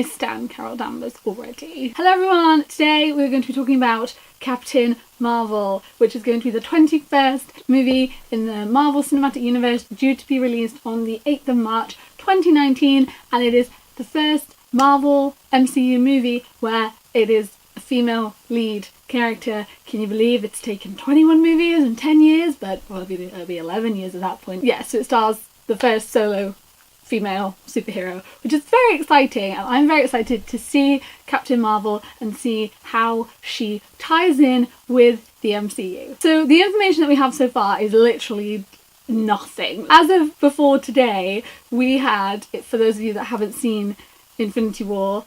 I stan Carol Danvers already. Hello everyone, today we're going to be talking about Captain Marvel, which is going to be the 21st movie in the Marvel Cinematic Universe, due to be released on the 8th of March 2019, and it is the first Marvel MCU movie where it is a female lead character. Can you believe it's taken 21 movies and 10 years? But well, it'll be 11 years at that point. Yeah, so it stars the first solo female superhero, which is very exciting, and I'm very excited to see Captain Marvel and see how she ties in with the MCU. So the information that we have so far is literally nothing. As of before today, we had, for those of you that haven't seen Infinity War,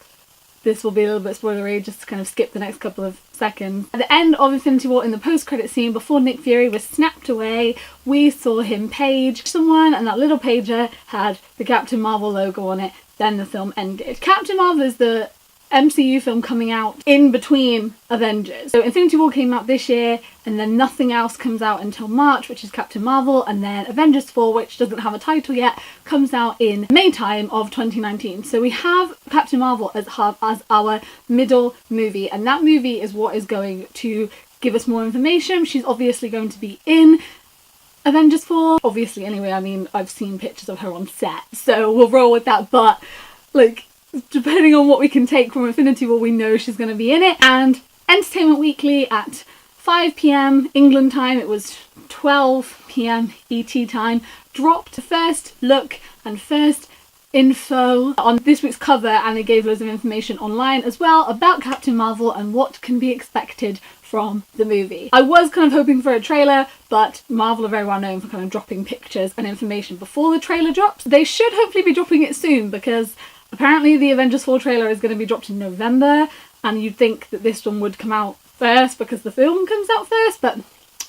this will be a little bit spoilery, just to kind of skip the next couple of seconds. At the end of Infinity War, in the post-credit scene, before Nick Fury was snapped away, we saw him page someone, and that little pager had the Captain Marvel logo on it. Then the film ended. Captain Marvel is the MCU film coming out in between Avengers. So Infinity War came out this year, and then nothing else comes out until March, which is Captain Marvel, and then Avengers 4, which doesn't have a title yet, comes out in May time of 2019. So we have Captain Marvel as our middle movie, and that movie is what is going to give us more information. She's obviously going to be in Avengers 4. Obviously, anyway, I mean, I've seen pictures of her on set, so we'll roll with that, but like, depending on what we can take from Infinity War, we know she's going to be in it. And Entertainment Weekly at 5 PM England time, it was 12 PM ET time, dropped the first look and first info on this week's cover, and they gave loads of information online as well about Captain Marvel and what can be expected from the movie. I was kind of hoping for a trailer, but Marvel are very well known for kind of dropping pictures and information before the trailer drops. They should hopefully be dropping it soon, because apparently the Avengers 4 trailer is going to be dropped in November, and you'd think that this one would come out first because the film comes out first, but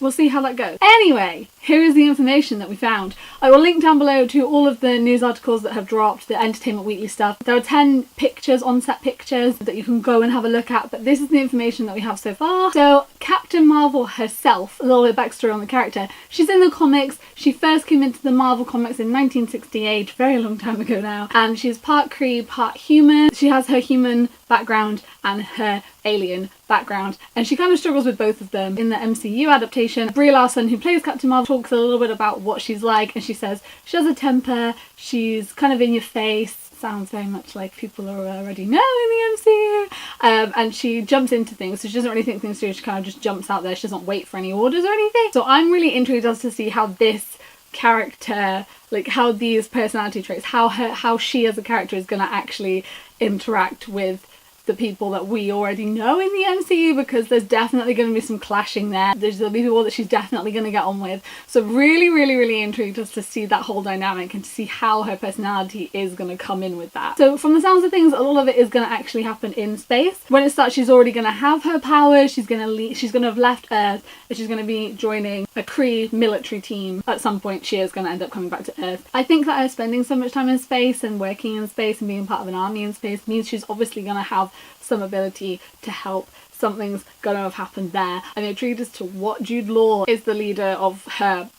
we'll see how that goes. Anyway, here is the information that we found. I will link down below to all of the news articles that have dropped, the Entertainment Weekly stuff. There are 10 pictures, on-set pictures, that you can go and have a look at, but this is the information that we have so far. So Captain Marvel herself, a little bit of backstory on the character. She's in the comics. She first came into the Marvel comics in 1968, very long time ago now, and she's part Kree, part human. She has her human background and her alien background, and she kind of struggles with both of them. In the MCU adaptation, Brie Larson, who plays Captain Marvel, talks a little bit about what she's like, and she says she has a temper, she's kind of in your face, sounds very much like people who already know in the MCU, and she jumps into things, so she doesn't really think things through, she kind of just jumps out there, she doesn't wait for any orders or anything. So I'm really intrigued as to see how this character, like how these personality traits, how she as a character is going to actually interact with the people that we already know in the MCU, because there's definitely going to be some clashing there. There'll be people that she's definitely going to get on with. So really intrigued as to see that whole dynamic and to see how her personality is going to come in with that. So from the sounds of things, a lot of it is going to actually happen in space. When it starts, she's already going to have her powers. She's going to have left Earth, and she's going to be joining a Kree military team. At some point, she is going to end up coming back to Earth. I think that her spending so much time in space and working in space and being part of an army in space means she's obviously going to have some ability to help. Something's gonna have happened there. I'm intrigued as to what Jude Law is the leader of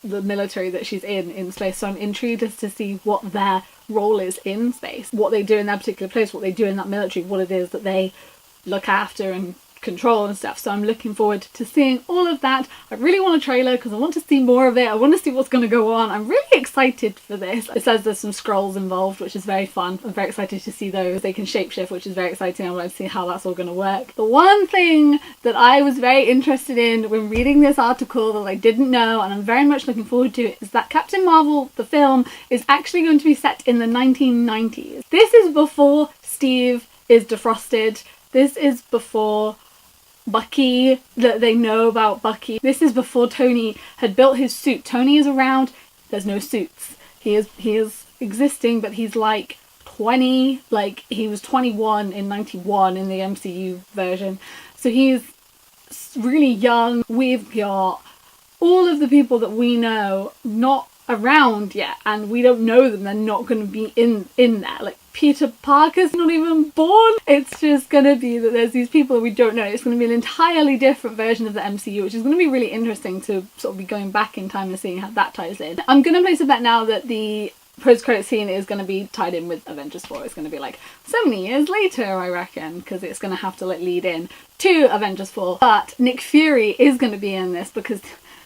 the military that she's in space, so I'm intrigued as to see what their role is in space, what they do in that particular place, what they do in that military, what it is that they look after and control and stuff. So I'm looking forward to seeing all of that. I really want a trailer because I want to see more of it. I want to see what's going to go on. I'm really excited for this. It says there's some scrolls involved, which is very fun. I'm very excited to see those. They can shapeshift, which is very exciting. I want to see how that's all going to work. The one thing that I was very interested in when reading this article that I didn't know, and I'm very much looking forward to it, is that Captain Marvel, the film, is actually going to be set in the 1990s. This is before Steve is defrosted. This is before Bucky, that they know about Bucky. This is before Tony had built his suit. Tony is around, there's no suits. He is existing, but he's like 20, like he was 21 in 91 in the MCU version. So he's really young. We've got all of the people that we know not around yet, and we don't know them. They're not going to be in there. Like Peter Parker's not even born. It's just going to be that there's these people we don't know. It's going to be an entirely different version of the MCU, which is going to be really interesting to sort of be going back in time and seeing how that ties in. I'm going to place a bet now that the post-credit scene is going to be tied in with Avengers 4. It's going to be like so many years later, I reckon, because it's going to have to like lead in to Avengers 4. But Nick Fury is going to be in this because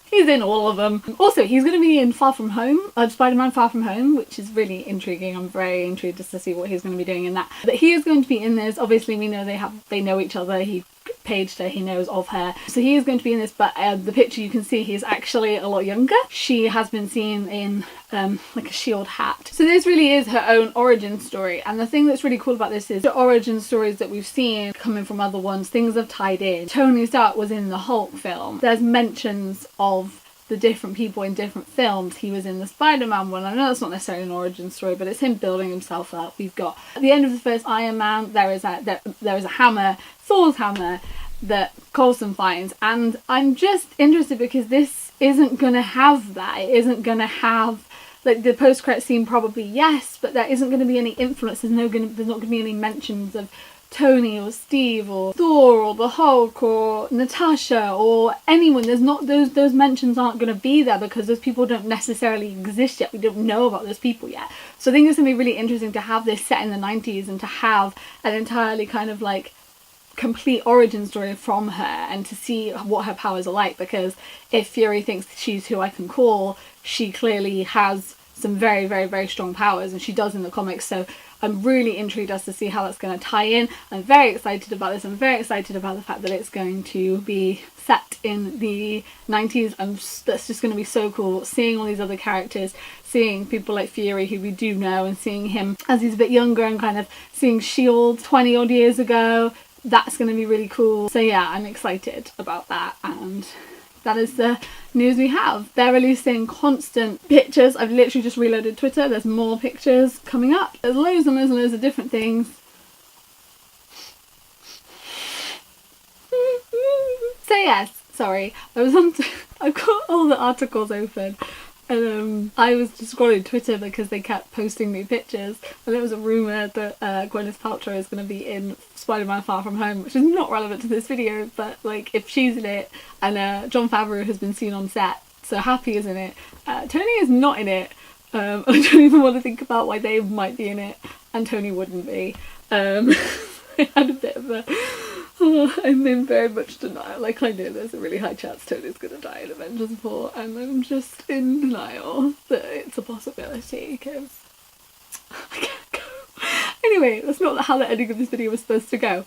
he's in all of them. Also, he's going to be in Far From Home, Spider-Man Far From Home, which is really intriguing. I'm very intrigued just to see what he's going to be doing in that. But he is going to be in this. Obviously, we know they know each other. He paged her, he knows of her. So he is going to be in this, but the picture you can see he's actually a lot younger. She has been seen in like a shield hat. So this really is her own origin story, and the thing that's really cool about this is the origin stories that we've seen coming from other ones, things have tied in. Tony Stark was in the Hulk film. There's mentions of the different people in different films. He was in the Spider-Man one. I know that's not necessarily an origin story, but it's him building himself up. We've got at the end of the first Iron Man, there is a hammer, Thor's hammer, that Coulson finds, and I'm just interested because this isn't gonna have that. It isn't gonna have like the post-credit scene, probably yes, but there isn't going to be any influence. There's not going to be any mentions of Tony or Steve or Thor or the Hulk or Natasha or anyone. There's not those mentions aren't going to be there because those people don't necessarily exist yet. We don't know about those people yet. So I think it's going to be really interesting to have this set in the 90s and to have an entirely kind of like complete origin story from her and to see what her powers are like, because if Fury thinks she's who I can call, she clearly has some very, very, very strong powers, and she does in the comics. So I'm really intrigued as to see how that's going to tie in. I'm very excited about this. I'm very excited about the fact that it's going to be set in the 90s. That's just going to be so cool, seeing all these other characters, seeing people like Fury, who we do know, and seeing him as he's a bit younger, and kind of seeing S.H.I.E.L.D. 20 odd years ago. That's going to be really cool. So yeah, I'm excited about that, and that is the news we have. They're releasing constant pictures. I've literally just reloaded Twitter. There's more pictures coming up. There's loads and loads and loads of different things. So yes, sorry. I've got all the articles open. And I was just scrolling Twitter because they kept posting new pictures, and there was a rumour that Gwyneth Paltrow is going to be in Spider-Man Far From Home, which is not relevant to this video, but like if she's in it, and Jon Favreau has been seen on set, so Happy is in it. Tony is not in it. I don't even want to think about why they might be in it, and Tony wouldn't be. I had a bit of a... I'm in very much denial. Like, I know there's a really high chance Tony's going to die in Avengers 4, and I'm just in denial that it's a possibility, because I can't go. Anyway, that's not how the ending of this video was supposed to go.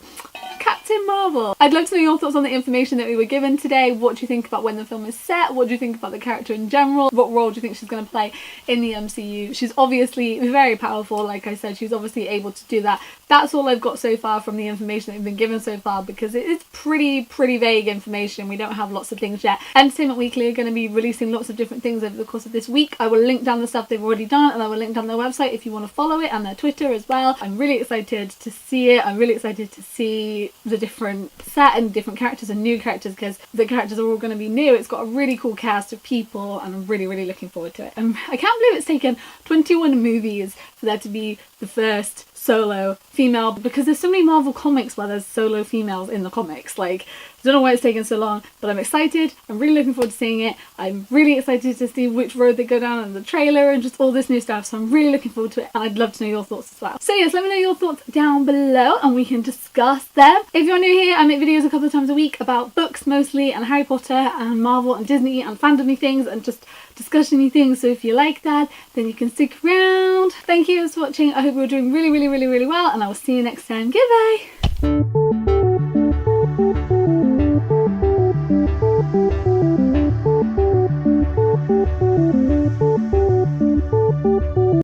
Captain Marvel. I'd love to know your thoughts on the information that we were given today. What do you think about when the film is set? What do you think about the character in general? What role do you think she's going to play in the MCU? She's obviously very powerful, like I said. She's obviously able to do that. That's all I've got so far from the information that we've been given so far, because it is pretty vague information. We don't have lots of things yet. Entertainment Weekly are going to be releasing lots of different things over the course of this week. I will link down the stuff they've already done, and I will link down their website if you want to follow it, and their Twitter as well. I'm really excited to see it. I'm really excited to see the different set and different characters and new characters, because the characters are all going to be new. It's got a really cool cast of people, and I'm really looking forward to it. And I can't believe it's taken 21 movies for there to be the first solo female, because there's so many Marvel comics where there's solo females in the comics. Like, I don't know why it's taken so long, but I'm excited. I'm really looking forward to seeing it. I'm really excited to see which road they go down in the trailer and just all this new stuff, so I'm really looking forward to it, and I'd love to know your thoughts as well. So yes, let me know your thoughts down below and we can discuss them. If you're new here, I make videos a couple of times a week about books mostly, and Harry Potter and Marvel and Disney and fandom-y things, and just discussion-y things. So if you like that, then you can stick around. Thank you for watching. I hope you're doing really well, and I will see you next time. Goodbye!